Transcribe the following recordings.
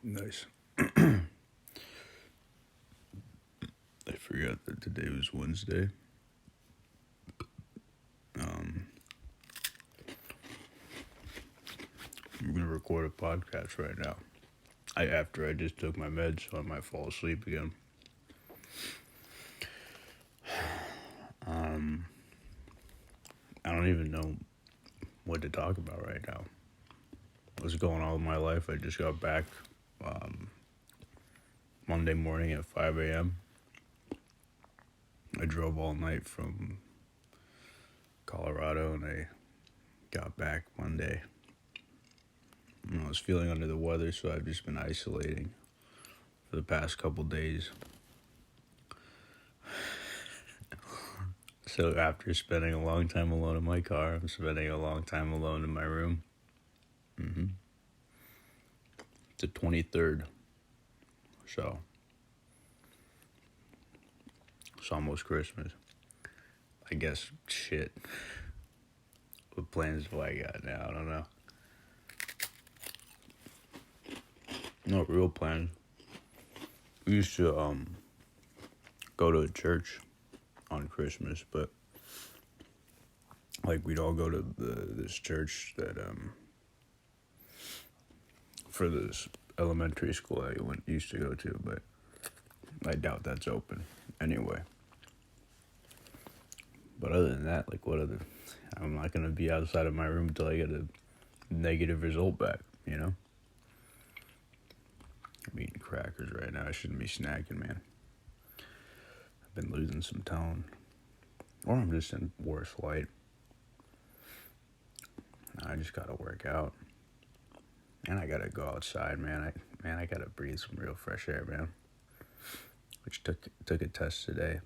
Nice. I forgot that today was Wednesday. Um, I'm gonna record a podcast right now. After I just took my meds, so I might fall asleep again. Um, I don't even know what to talk about right now. What's going on with my life? I just got back Monday morning at 5 a.m. I drove all night from Colorado and I got back Monday. I was feeling under the weather, so I've just been isolating for the past couple days. So after spending a long time alone in my car, I'm spending a long time alone in my room. It's the 23rd, so it's almost Christmas. I guess, shit. What plans do I got now? I don't know. No real plans. We used to go to a church on Christmas, but like we'd all go to this church that for this elementary school I used to go to, but I doubt that's open anyway. But other than that, like I'm not gonna be outside of my room until I get a negative result back, you know? I'm eating crackers right now. I shouldn't be snacking, man. I've been losing some tone. Or I'm just in worse light. I just gotta work out. And I gotta go outside, man. I gotta breathe some real fresh air, man. Which took a test today.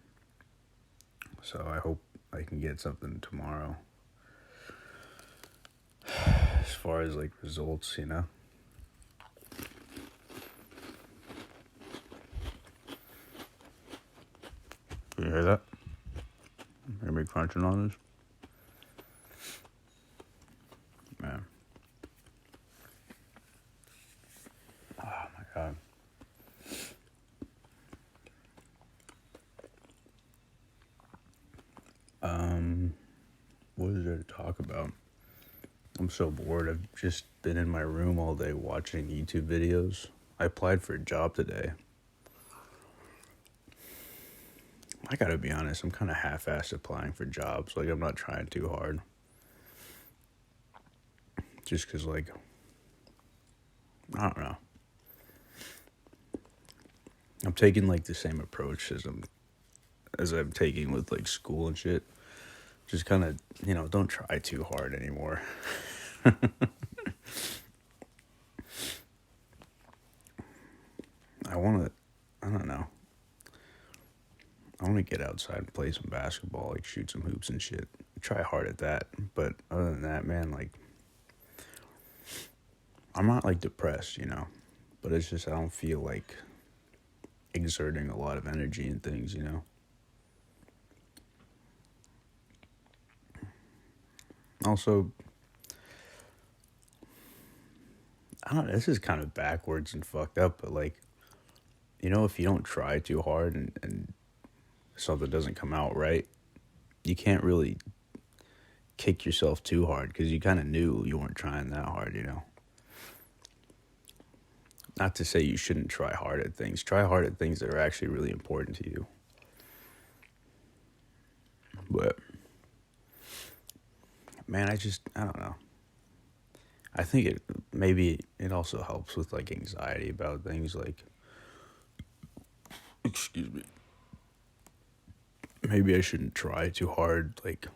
So I hope I can get something tomorrow. As far as like results, you know. You hear that? Hear me crunching on this? Man. Oh my god. What is there to talk about? I'm so bored. I've just been in my room all day watching YouTube videos. I applied for a job today. I gotta be honest, I'm kind of half-assed applying for jobs. Like, I'm not trying too hard. Just because, like, I don't know. I'm taking, like, the same approach as I'm taking with, like, school and shit. Just kind of, don't try too hard anymore. I don't know. I want to get outside and play some basketball, like shoot some hoops and shit. Try hard at that. But other than that, man, like, I'm not, like, depressed, But it's just I don't feel like exerting a lot of energy and things, Also, I don't know, this is kind of backwards and fucked up, but, like, if you don't try too hard and something doesn't come out right, you can't really kick yourself too hard because you kind of knew you weren't trying that hard, Not to say you shouldn't try hard at things. Try hard at things that are actually really important to you. But, man, I don't know. I think maybe it also helps with, like, anxiety about things, like, excuse me. Maybe I shouldn't try too hard, like,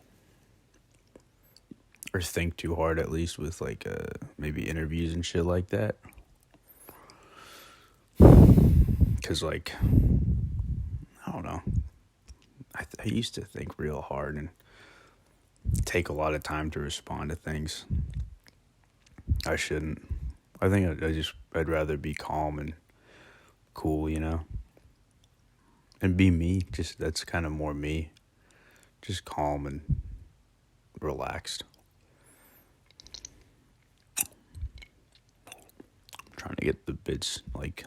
or think too hard, at least with, like, maybe interviews and shit like that. Because, like, I don't know. I used to think real hard and take a lot of time to respond to things. I shouldn't. I think I'd rather be calm and cool, And be me. Just, that's kind of more me. Just calm and relaxed. I'm trying to get the bits like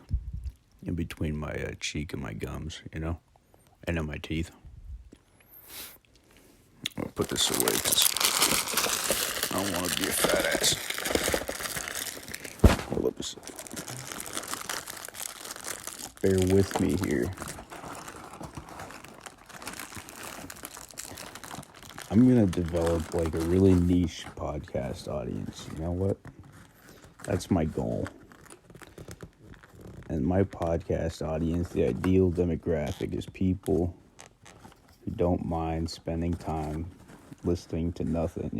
in between my cheek and my gums, and in my teeth. I'll put this away because I don't want to be a fat ass. Hold up a second. Bear with me here. I'm going to develop like a really niche podcast audience. You know what? That's my goal. And my podcast audience, the ideal demographic is people who don't mind spending time listening to nothing,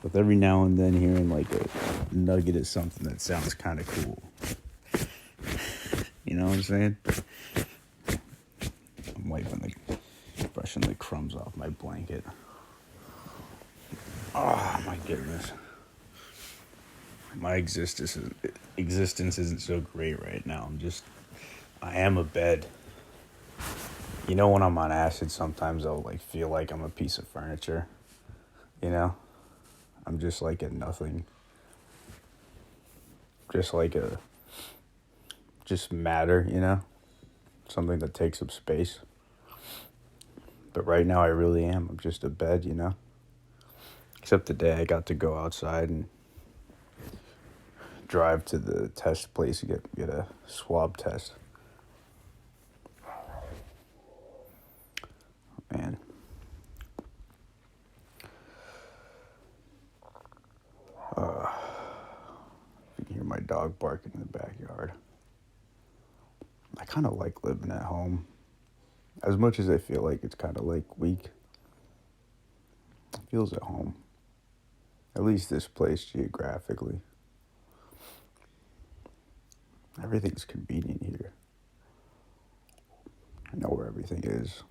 With every now and then hearing like a nugget of something that sounds kind of cool. You know what I'm saying? I'm brushing the crumbs off my blanket. Oh my goodness. My existence isn't so great right now. I am a bed. When I'm on acid, sometimes I'll like feel like I'm a piece of furniture. I'm just like a nothing. Just matter, something that takes up space. But right now I really am. I'm just a bed, Except today I got to go outside and drive to the test place to get a swab test. Man. You can hear my dog barking in the backyard. I kind of like living at home. As much as I feel like it's kind of like weak, it feels at home. At least this place geographically. Everything's convenient here. I know where everything is.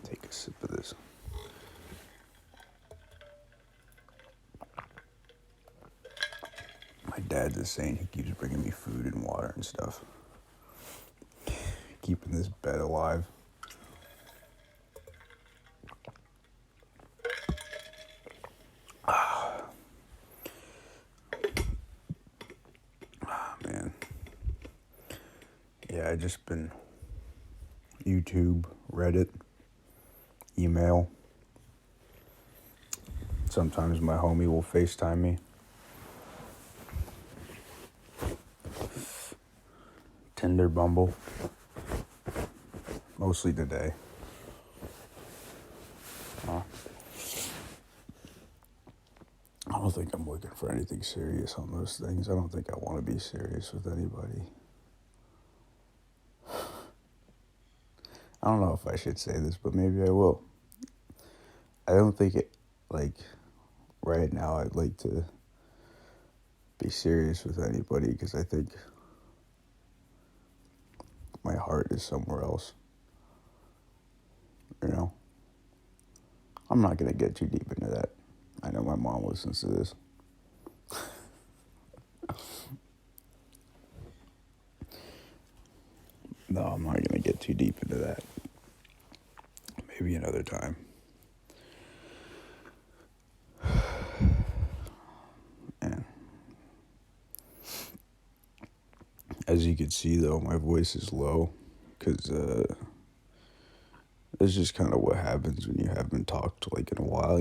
Take a sip of this. My dad's just saying he keeps bringing me food and water and stuff. Keeping this bed alive. Man. Yeah, I just been YouTube, Reddit, email. Sometimes my homie will FaceTime me. Tinder, Bumble. Mostly today. I don't think I'm looking for anything serious on those things. I don't think I want to be serious with anybody. I don't know if I should say this, but maybe I will. I don't think right now I'd like to be serious with anybody because I think my heart is somewhere else. I'm not going to get too deep into that. I know my mom listens to this. No, I'm not going to get too deep into that. Maybe another time. Man. As you can see, though, my voice is low because it's just kind of what happens when you haven't talked in a while,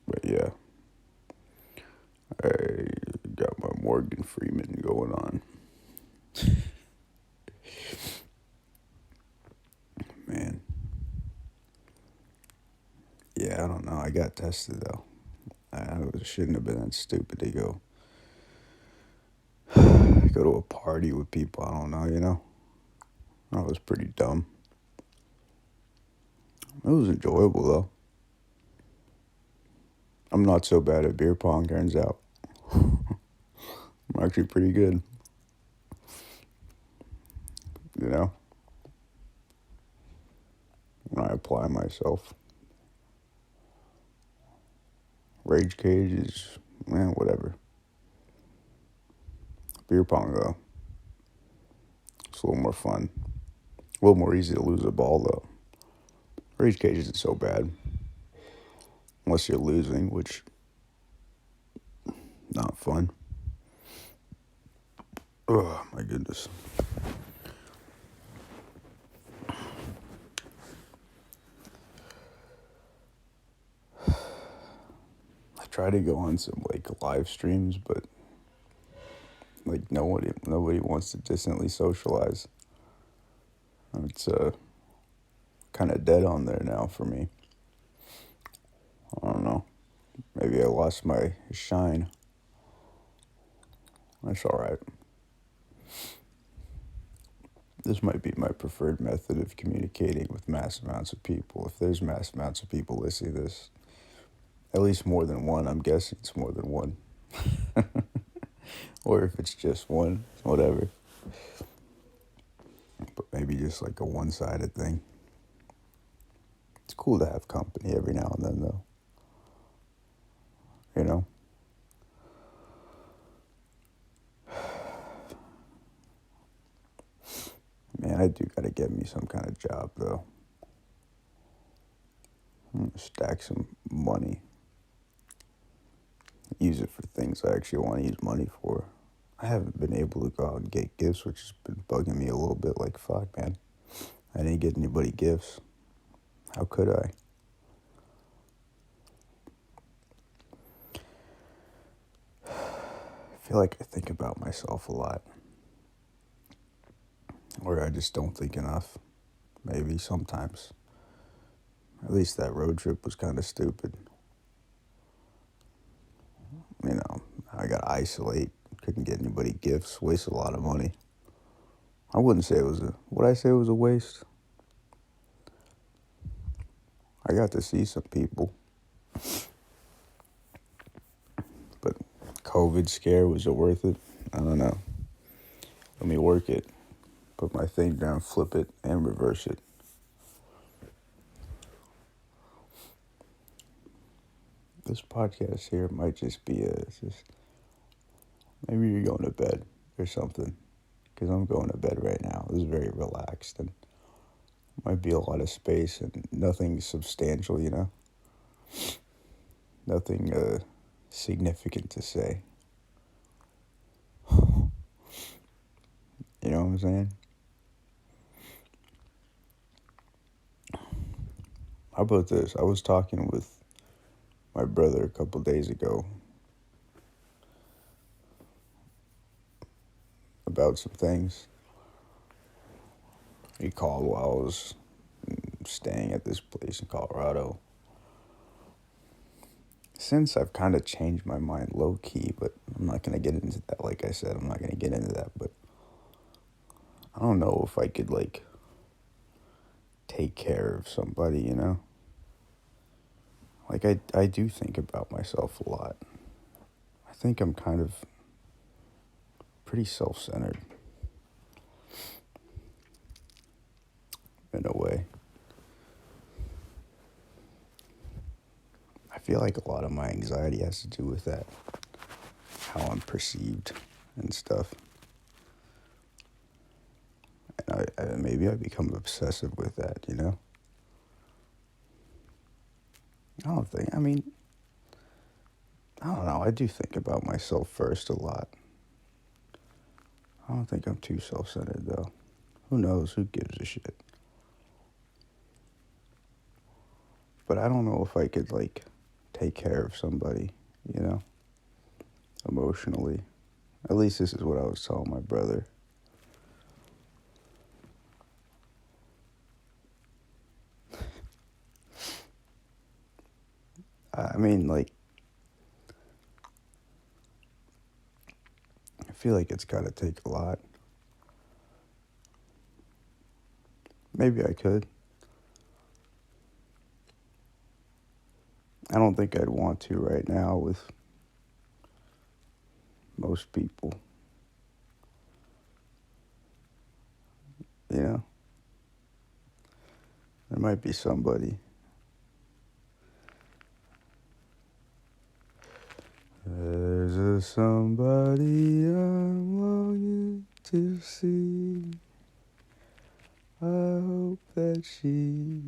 But yeah, I got my Morgan Freeman going on. Man. Yeah, I don't know. I got tested, though. I shouldn't have been that stupid to go to a party with people I don't know, That was pretty dumb. It was enjoyable, though. I'm not so bad at beer pong, turns out. I'm actually pretty good. When I apply myself. Rage cage is, whatever. Beer pong, though. It's a little more fun. A little more easy to lose a ball, though. Rage cage isn't so bad. Unless you're losing, which, not fun. Oh, my goodness. I try to go on some, like, live streams, but, like, nobody wants to distantly socialize. It's, kind of dead on there now for me. I don't know. Maybe I lost my shine. That's alright. This might be my preferred method of communicating with mass amounts of people. If there's mass amounts of people listening to this, at least more than one, I'm guessing it's more than one. Or if it's just one, whatever. But maybe just like a one-sided thing. It's cool to have company every now and then, though. You know? Man, I do gotta get me some kind of job, though. I'm gonna stack some money. Use it for things I actually want to use money for. I haven't been able to go out and get gifts, which has been bugging me a little bit. Like, fuck, man. I didn't get anybody gifts. How could I? I feel like I think about myself a lot. Or I just don't think enough. Maybe sometimes. At least that road trip was kind of stupid. You know, I got to isolate. Couldn't get anybody gifts. Wasted a lot of money. I wouldn't say it was would I say it was a waste? I got to see some people. But COVID scare, was it worth it? I don't know. Let me work it. Put my thing down, flip it, and reverse it. This podcast here might just be maybe you're going to bed or something. Because I'm going to bed right now. This is very relaxed and might be a lot of space and nothing substantial, you know? Nothing significant to say. You know what I'm saying? How about this? I was talking with my brother a couple days ago about some things. He called while I was staying at this place in Colorado. Since I've kind of changed my mind low-key, but I'm not going to get into that. Like I said, I'm not going to get into that, but I don't know if I could, like, take care of somebody, you know? Like, I do think about myself a lot. I think I'm kind of pretty self-centered. In a way. I feel like a lot of my anxiety has to do with that. How I'm perceived and stuff. And maybe I become obsessive with that, you know? I don't know. I do think about myself first a lot. I don't think I'm too self-centered, though. Who knows? Who gives a shit? But I don't know if I could, like, take care of somebody, you know? Emotionally. At least this is what I was telling my brother. I mean, like, I feel like it's got to take a lot. Maybe I could. I don't think I'd want to right now with most people. You know? There might be somebody. There's a somebody I'm longing to see. I hope that she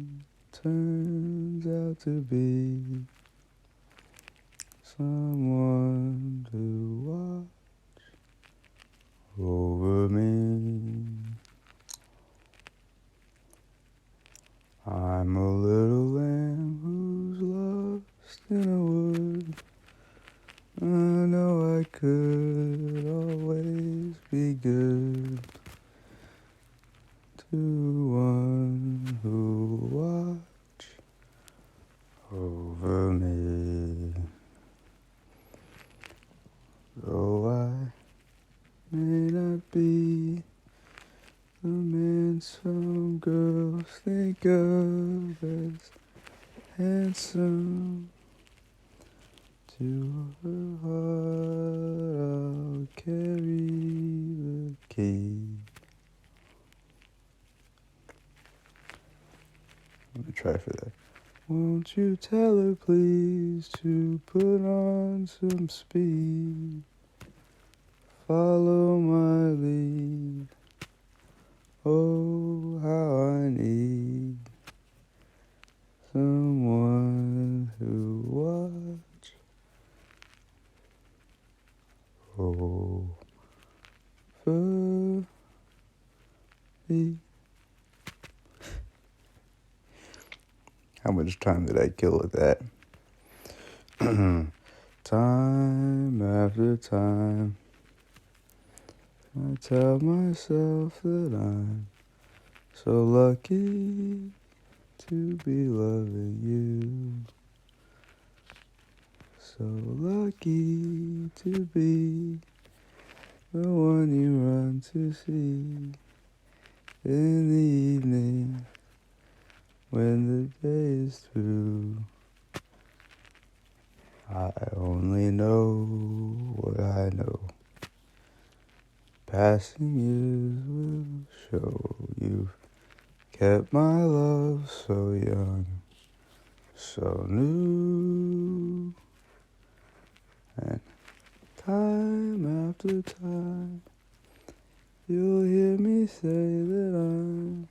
turns out to be someone to watch over me. I'm a little lamb who's lost in a wood. I know I could always be good to one who watch over me. Though I may not be the man some girls think of as handsome, to her heart I'll carry the key. Let me try for that. Won't you tell her please to put on some speed? Follow my lead. Oh, how I need someone who watch over me. How much time did I kill with that? Time after time, I tell myself that I'm so lucky to be loving you. So lucky to be the one you run to see in the evening when the day is through. I only know what I know. Passing years will show you've kept my love so young, so new. And time after time, you'll hear me say that I'm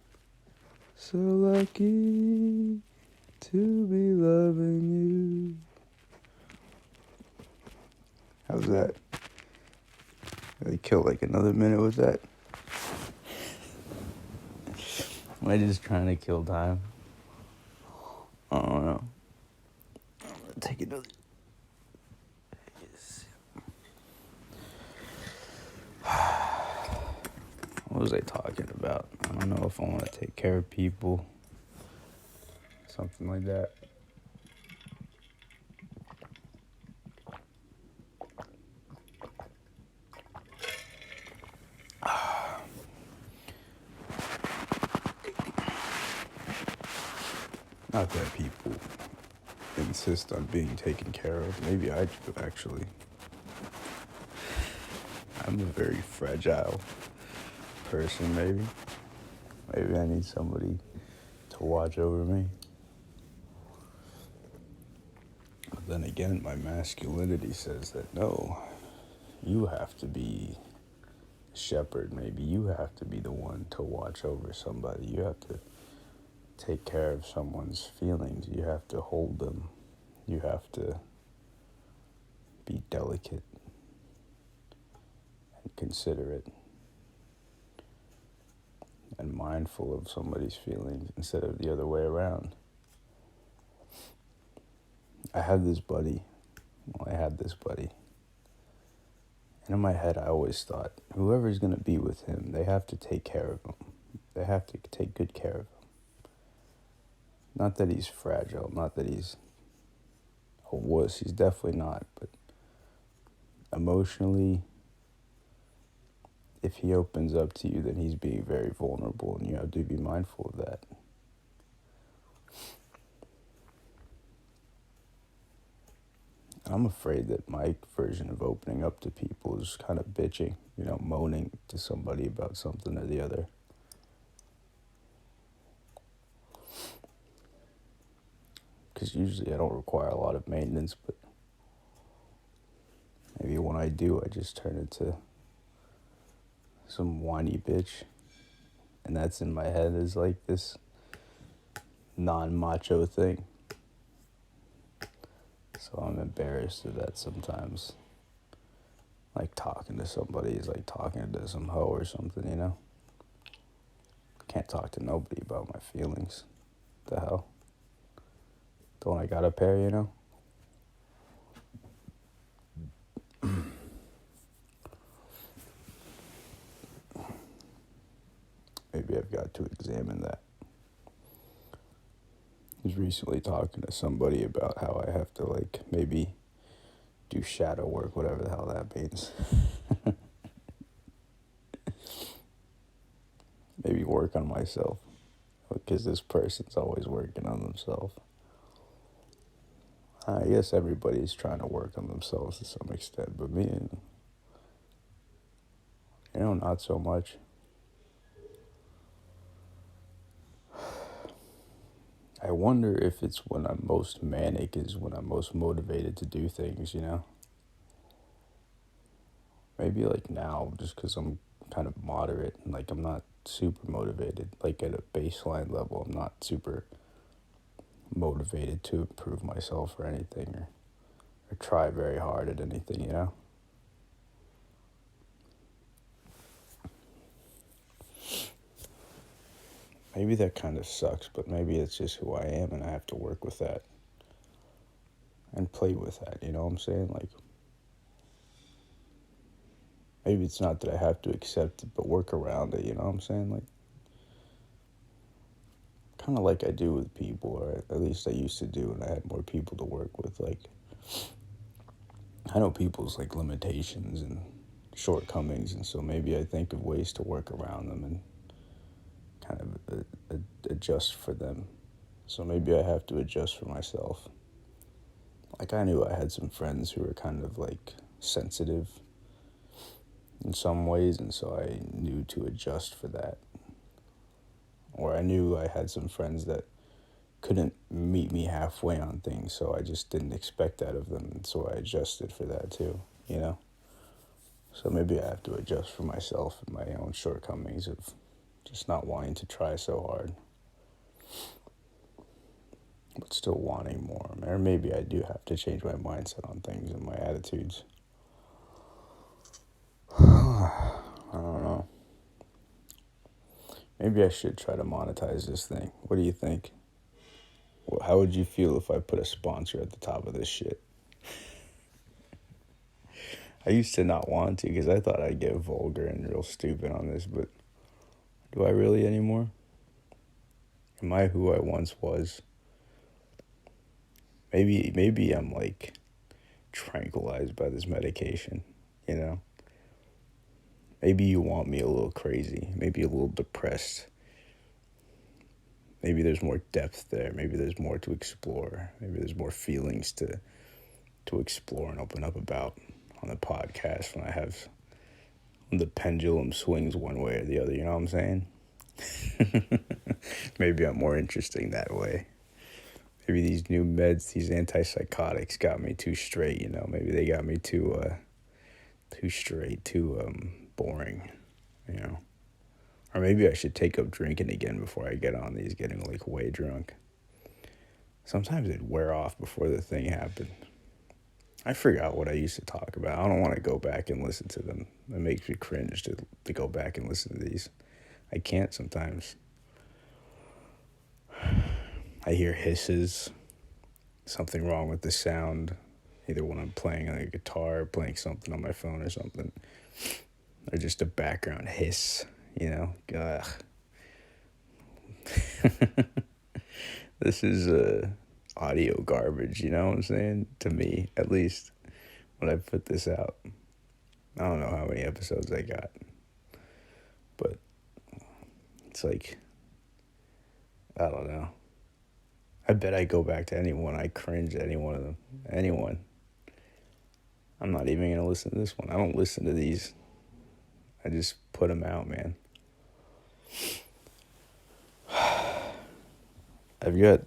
so lucky to be loving you. How's that? I killed like another minute with that. Am I just trying to kill time? I don't know. Take another. What was I talking about? I don't know if I want to take care of people. Something like that. Not that people insist on being taken care of. Maybe I do, actually. I'm a very fragile person, maybe. Maybe I need somebody to watch over me. But then again, my masculinity says that no, you have to be a shepherd. Maybe you have to be the one to watch over somebody. You have to take care of someone's feelings. You have to hold them. You have to be delicate and considerate and mindful of somebody's feelings instead of the other way around. I had this buddy. And in my head, I always thought, whoever's going to be with him, they have to take care of him. They have to take good care of him. Not that he's fragile, not that he's a wuss. He's definitely not. But emotionally, if he opens up to you, then he's being very vulnerable, and you have to be mindful of that. I'm afraid that my version of opening up to people is kind of bitching, moaning to somebody about something or the other. Because usually I don't require a lot of maintenance, but maybe when I do, I just turn into some whiny bitch. And that's in my head is like this non-macho thing. So I'm embarrassed of that sometimes. Like talking to somebody is like talking to some hoe or something, you know? Can't talk to nobody about my feelings. The hell? Don't I got a pair, you know? Maybe I've got to examine that. I was recently talking to somebody about how I have to, like, maybe do shadow work, whatever the hell that means. Maybe work on myself. Because this person's always working on themselves. I guess everybody's trying to work on themselves to some extent, but me, not so much. I wonder if it's when I'm most manic is when I'm most motivated to do things, you know? Maybe like now, just because I'm kind of moderate and like I'm not super motivated. Like at a baseline level, I'm not super motivated to improve myself or anything or try very hard at anything, you know? Maybe that kind of sucks, but maybe it's just who I am and I have to work with that and play with that, you know what I'm saying? Like, maybe it's not that I have to accept it, but work around it, you know what I'm saying? Like, kind of like I do with people, or at least I used to do when I had more people to work with. Like, I know people's, like, limitations and shortcomings, and so maybe I think of ways to work around them and kind of adjust for them. So maybe I have to adjust for myself. Like, I knew I had some friends who were kind of, like, sensitive in some ways, and so I knew to adjust for that. Or I knew I had some friends that couldn't meet me halfway on things, so I just didn't expect that of them, and so I adjusted for that too, you know? So maybe I have to adjust for myself and my own shortcomings of just not wanting to try so hard, but still wanting more. Or maybe I do have to change my mindset on things and my attitudes. I don't know. Maybe I should try to monetize this thing. What do you think? Well, how would you feel if I put a sponsor at the top of this shit? I used to not want to because I thought I'd get vulgar and real stupid on this, but do I really anymore? Am I who I once was? Maybe I'm like tranquilized by this medication, you know? Maybe you want me a little crazy, maybe a little depressed. Maybe there's more depth there. Maybe there's more to explore. Maybe there's more feelings to explore and open up about on the podcast when the pendulum swings one way or the other, you know what I'm saying? Maybe I'm more interesting that way. Maybe these new meds, these antipsychotics got me too straight, you know? Maybe they got me too straight, too boring, you know? Or maybe I should take up drinking again before I get on these, getting like way drunk. Sometimes it'd wear off before the thing happened. I forgot what I used to talk about. I don't want to go back and listen to them. It makes me cringe to go back and listen to these. I can't sometimes. I hear hisses. Something wrong with the sound. Either when I'm playing a guitar or playing something on my phone or something. Or just a background hiss, you know? Ugh. This is audio garbage, you know what I'm saying? To me, at least, when I put this out. I don't know how many episodes I got. But it's like, I don't know. I bet I go back to anyone. I cringe at any one of them. Anyone. I'm not even going to listen to this one. I don't listen to these. I just put them out, man. I've got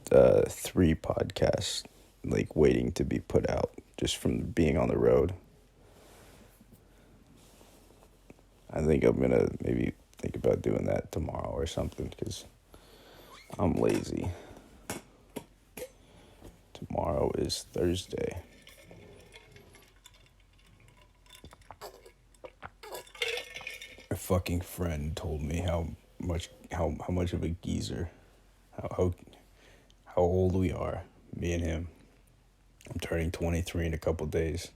3 podcasts like waiting to be put out just from being on the road. I think I'm gonna maybe think about doing that tomorrow or something because I'm lazy. Tomorrow is Thursday. A fucking friend told me how much of a geezer, how how old we are, me and him. I'm turning 23 in a couple days.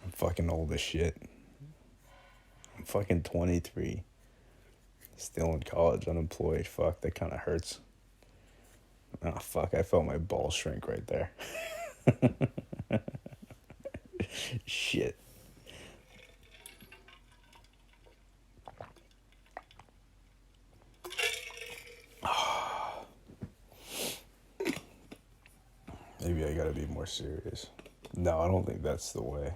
I'm fucking old as shit. I'm fucking 23. Still in college, unemployed. Fuck, that kind of hurts. Oh, fuck, I felt my balls shrink right there. Shit. Maybe I gotta be more serious. No, I don't think that's the way.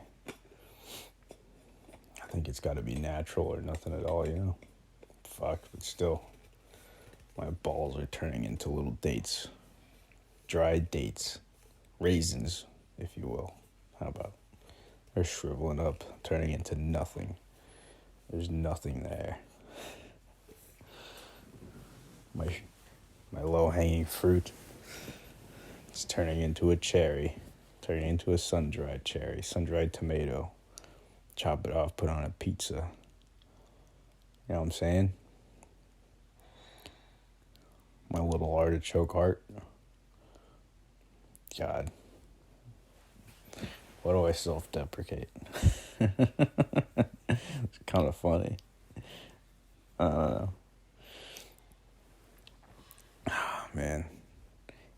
I think it's gotta be natural or nothing at all, you know? Fuck, but still. My balls are turning into little dates. Dried dates. Raisins, if you will. How about? They're shriveling up, turning into nothing. There's nothing there. My low-hanging fruit is turning into a cherry. Turning into a sun-dried cherry. Sun-dried tomato. Chop it off, put on a pizza. You know what I'm saying? My little artichoke heart. God. Why do I self-deprecate? It's kind of funny. Man.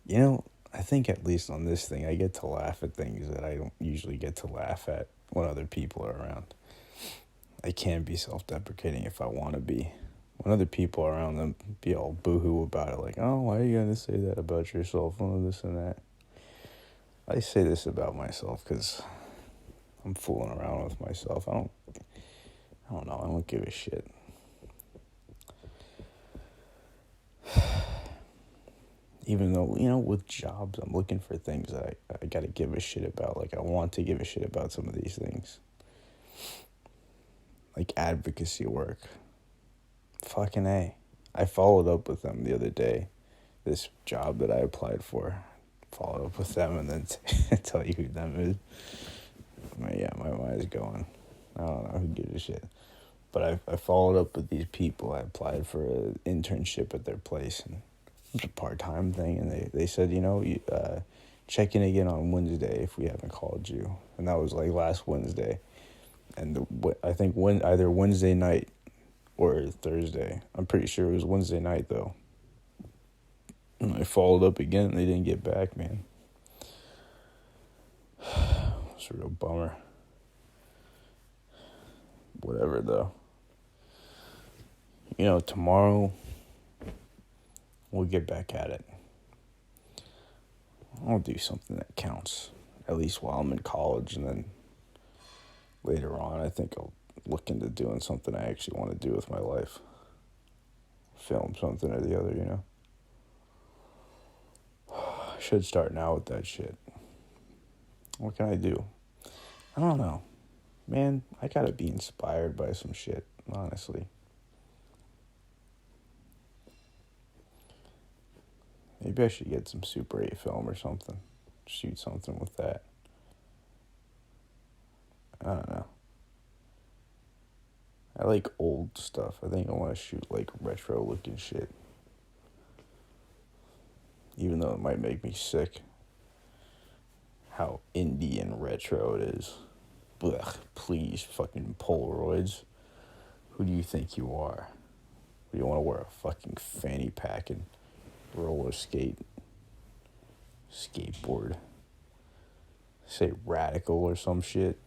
You know, I think at least on this thing, I get to laugh at things that I don't usually get to laugh at when other people are around. I can be self-deprecating if I want to be. When other people are around, them be all boohoo about it, like, oh, why are you going to say that about yourself, oh, this and that. I say this about myself because I'm fooling around with myself. I don't know. I don't give a shit. Even though, you know, with jobs, I'm looking for things that I got to give a shit about. Like, I want to give a shit about some of these things. Like advocacy work. Fucking A. I followed up with them the other day. This job that I applied for. Followed up with them and then tell you who them is. My mind is going. I don't know who gives a shit. But I followed up with these people. I applied for an internship at their place. And it was a part-time thing. And they said, you know, check in again on Wednesday if we haven't called you. And that was like last Wednesday. And I think either Wednesday night or Thursday. I'm pretty sure it was Wednesday night, though. And I followed up again, and they didn't get back, man. It's a real bummer. Whatever, though. You know, tomorrow, we'll get back at it. I'll do something that counts, at least while I'm in college, and then later on, I think I'll look into doing something I actually want to do with my life. Film something or the other, you know? I should start now with that shit. What can I do? I don't know. Man, I gotta be inspired by some shit, honestly. Maybe I should get some Super 8 film or something. Shoot something with that. I don't know. I like old stuff. I think I want to shoot like retro looking shit. Even though it might make me sick. How indie and retro it is. Ugh, please, fucking Polaroids. Who do you think you are? Do you want to wear a fucking fanny pack and roller skateboard? Say radical or some shit.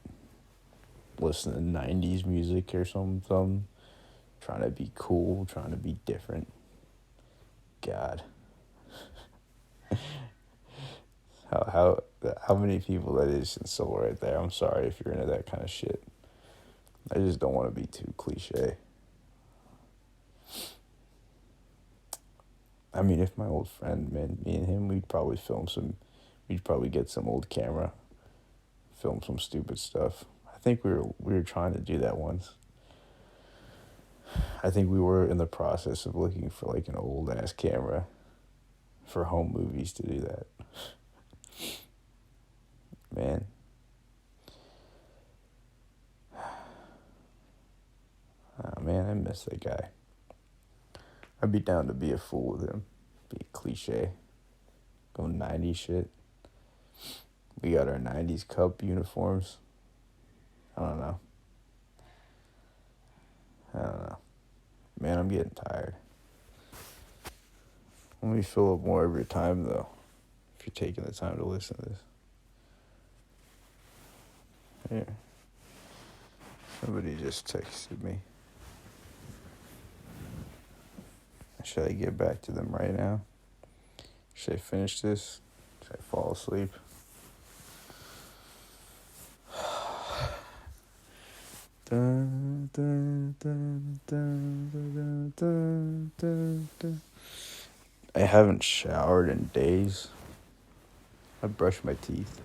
Listen to 90s music or something. Trying to be cool, trying to be different. God. How many people that is in soul right there. I'm sorry if you're into that kind of shit. I just don't want to be too cliche. I mean, if my old friend, man, me and him, we'd probably get some old camera, film some stupid stuff. I think we were trying to do that once. I think we were in the process of looking for like an old ass camera for home movies to do that. Man. Oh, man, I miss that guy. I'd be down to be a fool with him. Be a cliche. Go 90s shit. We got our 90s Cup uniforms. I don't know. Man, I'm getting tired. Let me fill up more of your time, though, if you're taking the time to listen to this. Here. Somebody just texted me. Should I get back to them right now? Should I finish this? Should I fall asleep? Dun, dun, dun, dun, dun, dun, dun, dun. I haven't showered in days. I brushed my teeth.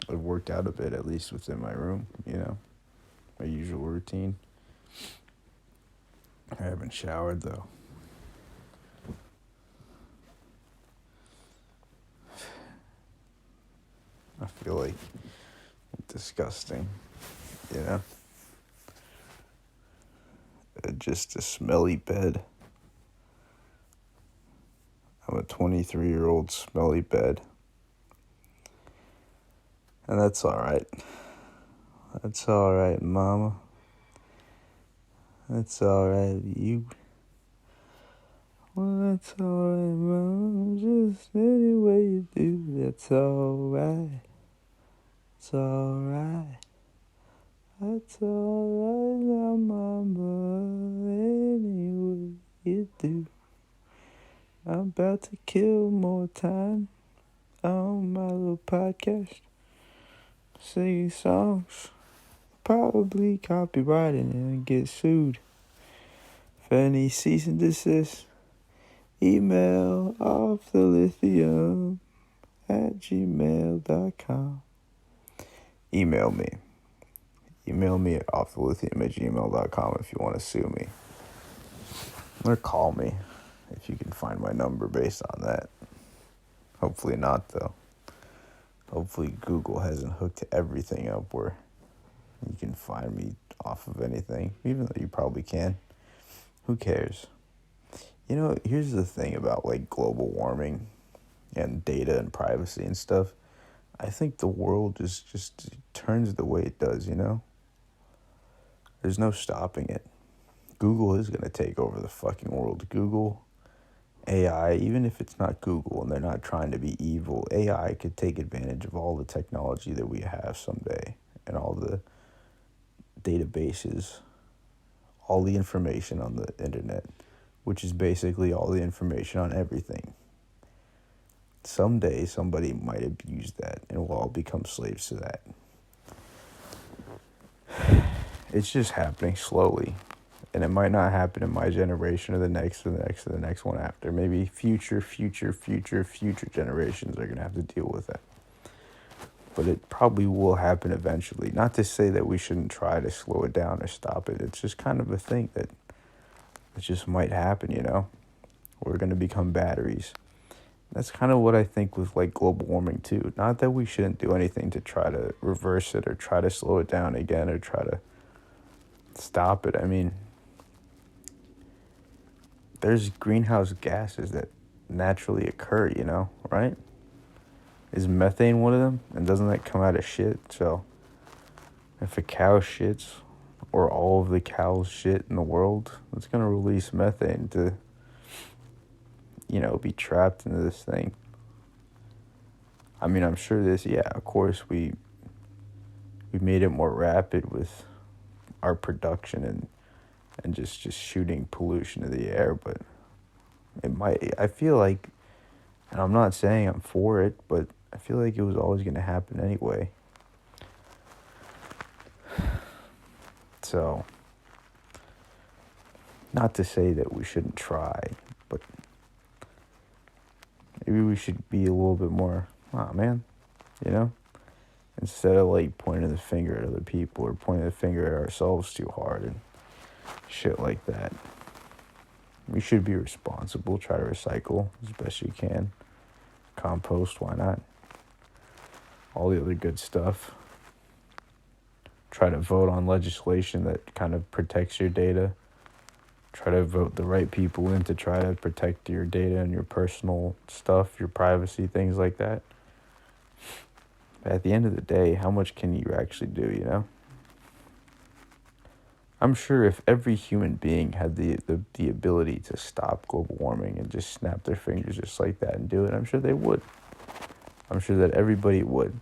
I worked out a bit, at least within my room, my usual routine. I haven't showered, though. I feel like disgusting, Just a smelly bed. I'm a 23-year-old smelly bed. And that's all right. That's all right, mama. That's all right, you. Well, that's all right, mama. Just any way you do, that's all right. It's all right. That's all right now, mama. Any way you do. I'm about to kill more time on my little podcast. Singing songs. Probably copyrighted and get sued. For any cease and desist, email off the lithium at gmail.com. Email me. Email me at offthelithium@gmail.com if you want to sue me. Or call me if you can find my number based on that. Hopefully not, though. Hopefully Google hasn't hooked everything up where you can find me off of anything, even though you probably can. Who cares? Here's the thing about like global warming and data and privacy and stuff. I think the world just turns the way it does, There's no stopping it. Google is going to take over the fucking world. Google, AI, even if it's not Google and they're not trying to be evil, AI could take advantage of all the technology that we have someday and all the databases, all the information on the internet, which is basically all the information on everything. Someday somebody might abuse that and we'll all become slaves to that. It's just happening slowly. And it might not happen in my generation or the next or the next or the next one after. Maybe future generations are going to have to deal with it. But it probably will happen eventually. Not to say that we shouldn't try to slow it down or stop it. It's just kind of a thing that it just might happen, We're going to become batteries. That's kind of what I think with like global warming too. Not that we shouldn't do anything to try to reverse it or try to slow it down again or try to stop it. I mean, there's greenhouse gases that naturally occur, right? Is methane one of them? And doesn't that come out of shit? So if a cow shits or all of the cows shit in the world, it's going to release methane to, be trapped into this thing. I mean, I'm sure of course we made it more rapid with our production and just shooting pollution in the air, but I feel like, and I'm not saying I'm for it, but I feel like it was always going to happen anyway. So, not to say that we shouldn't try, but maybe we should be a little bit more, instead of like pointing the finger at other people or pointing the finger at ourselves too hard and shit like that. We should be responsible, try to recycle as best you can. Compost, why not? All the other good stuff. Try to vote on legislation that kind of protects your data. Try to vote the right people in to try to protect your data and your personal stuff, your privacy, things like that. But at the end of the day, how much can you actually do, you know? I'm sure if every human being had the ability to stop global warming and just snap their fingers just like that and do it, I'm sure they would. I'm sure that everybody would.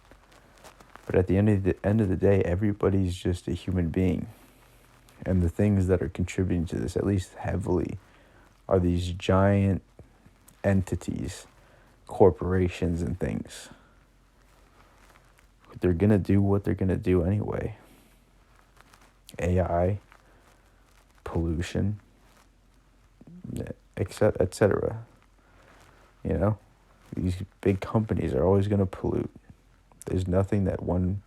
But at the end of the day, everybody's just a human being. And the things that are contributing to this, at least heavily, are these giant entities, corporations and things. They're going to do what they're going to do anyway. AI, pollution, etc. You know, these big companies are always going to pollute. There's nothing that one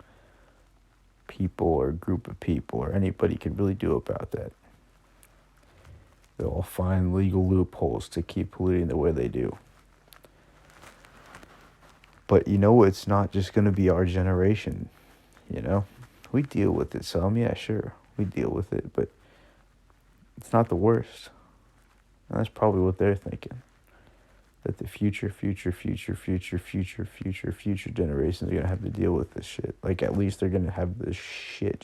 people or group of people or anybody can really do about that. They'll find legal loopholes to keep polluting the way they do. But you know, it's not just going to be our generation, you know? We deal with it some, yeah, sure. We deal with it, but it's not the worst. And that's probably what they're thinking. That the future generations are going to have to deal with this shit. Like, at least they're going to have the shit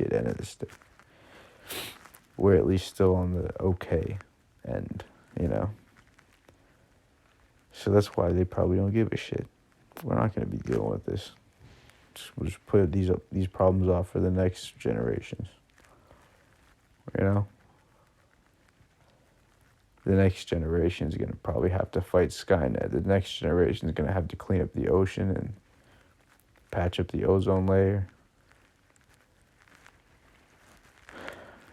end of the stick. We're at least still on the okay end, you know? So that's why they probably don't give a shit. We're not going to be dealing with this. We'll just put these problems off for the next generations. You know? The next generation is going to probably have to fight Skynet. The next generation is going to have to clean up the ocean and patch up the ozone layer.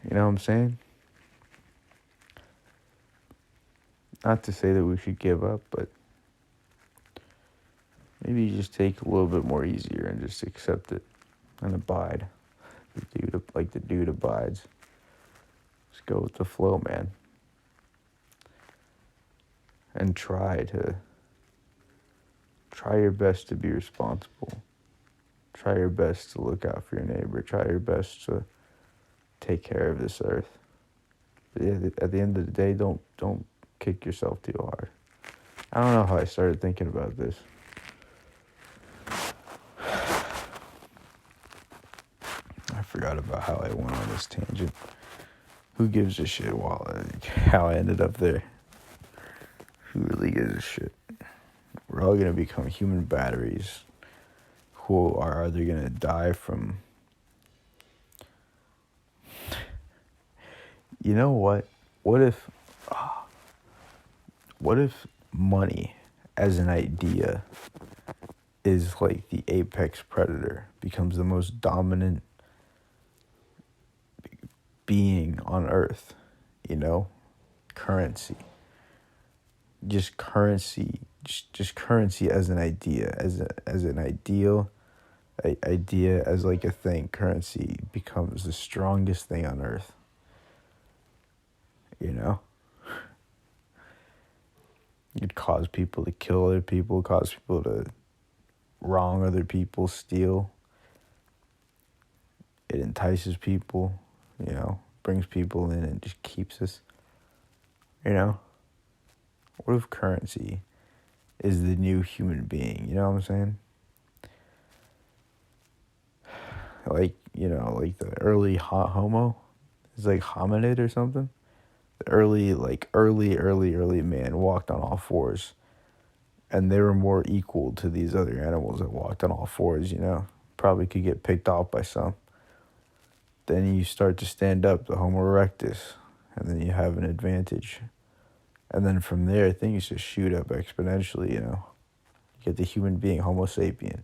You know what I'm saying? Not to say that we should give up, but maybe you just take a little bit more easier and just accept it and abide. The dude abides. Just go with the flow, man. And try your best to be responsible. Try your best to look out for your neighbor. Try your best to take care of this earth. But at the end of the day, don't kick yourself too hard. I don't know how I started thinking about this. I forgot about how I went on this tangent. Who gives a shit how I ended up there? Who really gives a shit? We're all going to become human batteries who are either going to die from... You know what? What if money as an idea is like the apex predator, becomes the most dominant being on earth, you know? Currency. Just currency as an idea, as an ideal idea, as like a thing. Currency becomes the strongest thing on earth, you know? It cause people to kill other people, cause people to wrong other people, steal. It entices people, you know, brings people in and just keeps us, you know? What if currency is the new human being? You know what I'm saying? Like, you know, like the early homo is like hominid or something. The early man walked on all fours, and they were more equal to these other animals that walked on all fours, you know? Probably could get picked off by some. Then you start to stand up, the Homo erectus, and then you have an advantage. And then from there, things just shoot up exponentially, you know? You get the human being, Homo sapien.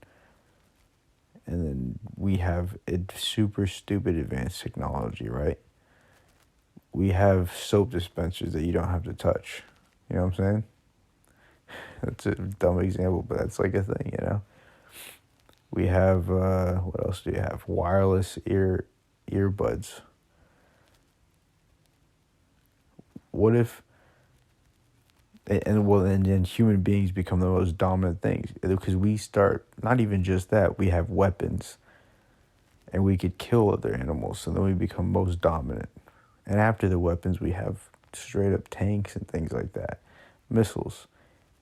And then we have a super stupid advanced technology, right? We have soap dispensers that you don't have to touch. You know what I'm saying? That's a dumb example, but that's like a thing, you know? We have what else do you have? Wireless earbuds. What if and then human beings become the most dominant things because we start not even just that, we have weapons and we could kill other animals, so then we become most dominant. And after the weapons, we have straight up tanks and things like that, missiles,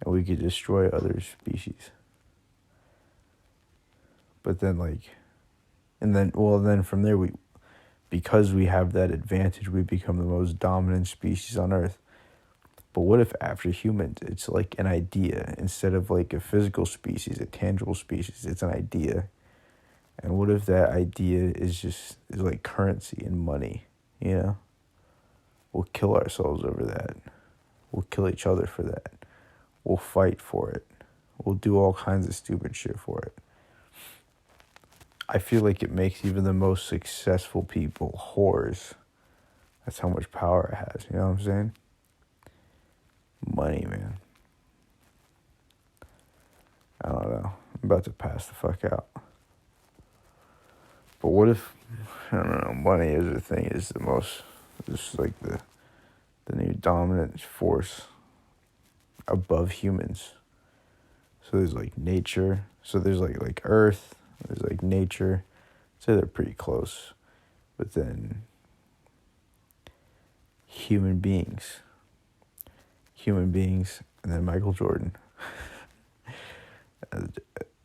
and we could destroy other species. But then then from there because we have that advantage, we become the most dominant species on Earth. But what if after humans, it's like an idea instead of like a physical species, a tangible species? It's an idea. And what if that idea is like currency and money? You know, we'll kill ourselves over that. We'll kill each other for that. We'll fight for it. We'll do all kinds of stupid shit for it. I feel like it makes even the most successful people whores. That's how much power it has. You know what I'm saying? Money, man. I don't know. I'm about to pass the fuck out. But what if, I don't know, money is the thing, is the most, it's like the new dominant force above humans. So there's like nature. So there's like Earth. There's like nature. So they're pretty close. But then human beings, and then Michael Jordan. And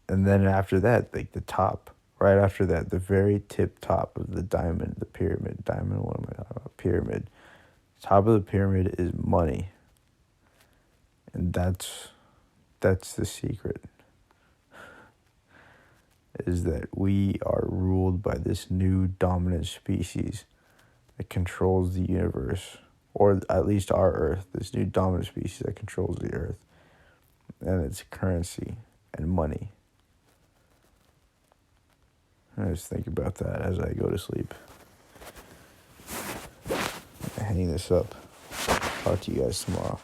then after that, like the top, right after that, the very tip top of the diamond, the pyramid, what am I talking about? Pyramid. Top of the pyramid is money. And that's the secret. Is that we are ruled by this new dominant species that controls the universe, or at least our Earth, this new dominant species that controls the Earth. And it's currency and money. I just think about that as I go to sleep. I hang this up. Talk to you guys tomorrow.